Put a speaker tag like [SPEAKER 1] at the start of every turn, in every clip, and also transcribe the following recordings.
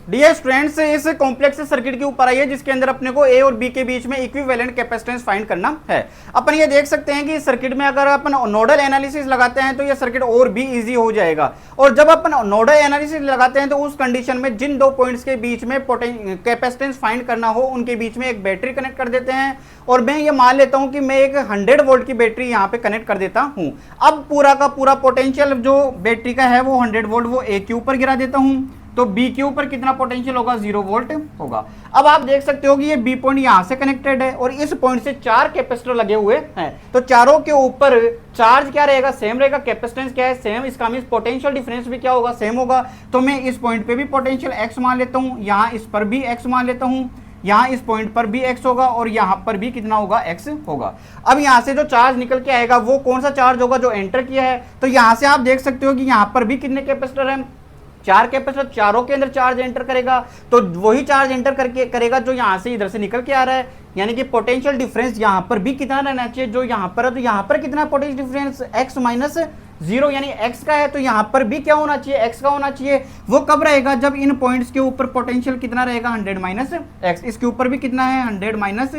[SPEAKER 1] Dear students, इस complex circuit के ऊपर आइए जिसके अंदर अपने को ए और बी के बीच में इक्विवेलेंट कैपेसिटेंस फाइंड करना है। अपन ये देख सकते हैं कि सर्किट में अगर अपन नोडल एनालिसिस लगाते हैं तो ये सर्किट और भी इजी हो जाएगा। और जब अपन नोडल एनालिसिस लगाते हैं तो उस कंडीशन में जिन दो पॉइंट्स के बीच में कैपेसिटेंस फाइंड करना हो उनके बीच में एक बैटरी कनेक्ट कर देते हैं। और मैं ये मान लेता हूं कि मैं एक 100 वोल्ट की बैटरी यहां पे कनेक्ट कर देता हूं। अब पूरा का पूरा पोटेंशियल जो बैटरी का है वो 100 वोल्ट वो ए के ऊपर गिरा देता हूं, तो बी के ऊपर कितना पोटेंशियल होगा, 0 वोल्ट होगा। अब आप देख सकते हो कि ये बी पॉइंट यहां से कनेक्टेड है और इस पॉइंट से 4 कैपेसिटर लगे हुए हैं, तो चारों के ऊपर चार्ज क्या रहेगा, सेम रहेगा, कैपेसिटेंस क्या है, सेम। इसका मींस पोटेंशियल डिफरेंस भी क्या होगा, सेम होगा। तो मैं इस पॉइंट पे भी पोटेंशियल एक्स मान लेता हूं, यहां इस पर भी एक्स मान लेता हूं, यहां इस पॉइंट पर भी x होगा और यहां पर भी कितना होगा, x होगा। अब यहां से जो चार्ज निकल के आएगा वो कौन सा चार्ज होगा, जो एंटर किया है। तो यहां से आप देख सकते हो कि यहां पर भी कितने कैपेसिटर हैं, 4 कैपेसिटर, चारों के अंदर चार्ज एंटर करेगा, तो वही चार्ज एंटर करके करेगा जो यहां से इधर से निकल के आ रहा है। यानी कि पोटेंशियल डिफरेंस यहां पर भी कितना रहना चाहिए, जो यहां पर है, तो यहां पर कितना पोटेंशियल डिफरेंस, x माइनस 0, यानी x का है तो यहां पर भी क्या होना चाहिए, x का होना चाहिए। वो कब रहेगा, जब इन पॉइंट्स के ऊपर पोटेंशियल कितना रहेगा, 100 माइनस एक्स। इसके ऊपर भी कितना है, 100 माइनस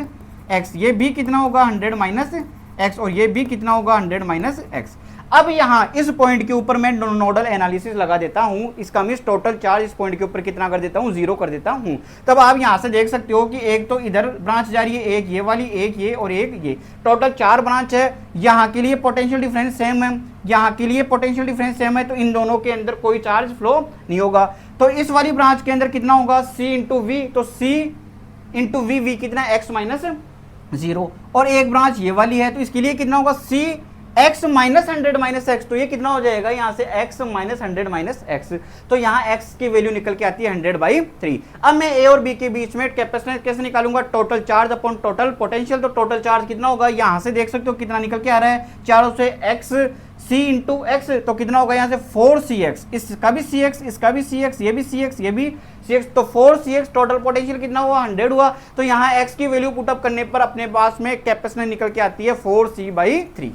[SPEAKER 1] एक्स। ये भी कितना होगा, 100 माइनस एक्स, और ये भी कितना होगा, 100 माइनस एक्स। अब यहां इस पॉइंट के ऊपर मैं नोडल एनालिसिस लगा देता हूं, इसका मींस टोटल चार्ज इस पॉइंट के ऊपर कितना कर देता हूं, 0 कर देता हूं। तब आप यहां से देख सकते हो कि एक तो इधर ब्रांच जा रही है, एक ये वाली, एक ये और एक ये, टोटल 4 ब्रांच है। यहां के लिए पोटेंशियल डिफरेंस सेम है, यहां के लिए पोटेंशियल डिफरेंस सेम है, तो इन दोनों के अंदर कोई चार्ज फ्लो नहीं होगा। तो इस वाली ब्रांच के अंदर कितना होगा, C इंटू वी, तो C इंटू वी, वी कितना, x माइनस 0। और एक ब्रांच ये वाली है तो इसके लिए कितना होगा, C x minus 100 minus x, तो ये कितना हो जाएगा यहाँ से x माइनस 100 माइनस एक्स। तो यहाँ x की वैल्यू निकल के आती है 100/3। अब मैं a और b के बीच में कैपेसिटेंस कैसे निकालूंगा, total charge upon total potential. तो टोटल चार्ज कितना होगा, यहाँ से देख सकते हो कितना निकल के आ रहा है, चारों से x c इंटू एक्स, तो कितना होगा यहाँ से 4cx, इसका भी cx, इसका भी cx, ये भी cx, ये भी cx, तो 4cx। टोटल पोटेंशियल कितना हुआ, 100 हुआ। तो यहाँ x की वैल्यू पुटअप करने पर अपने पास में कैपेसिटेंस निकल के आती है 4c/3।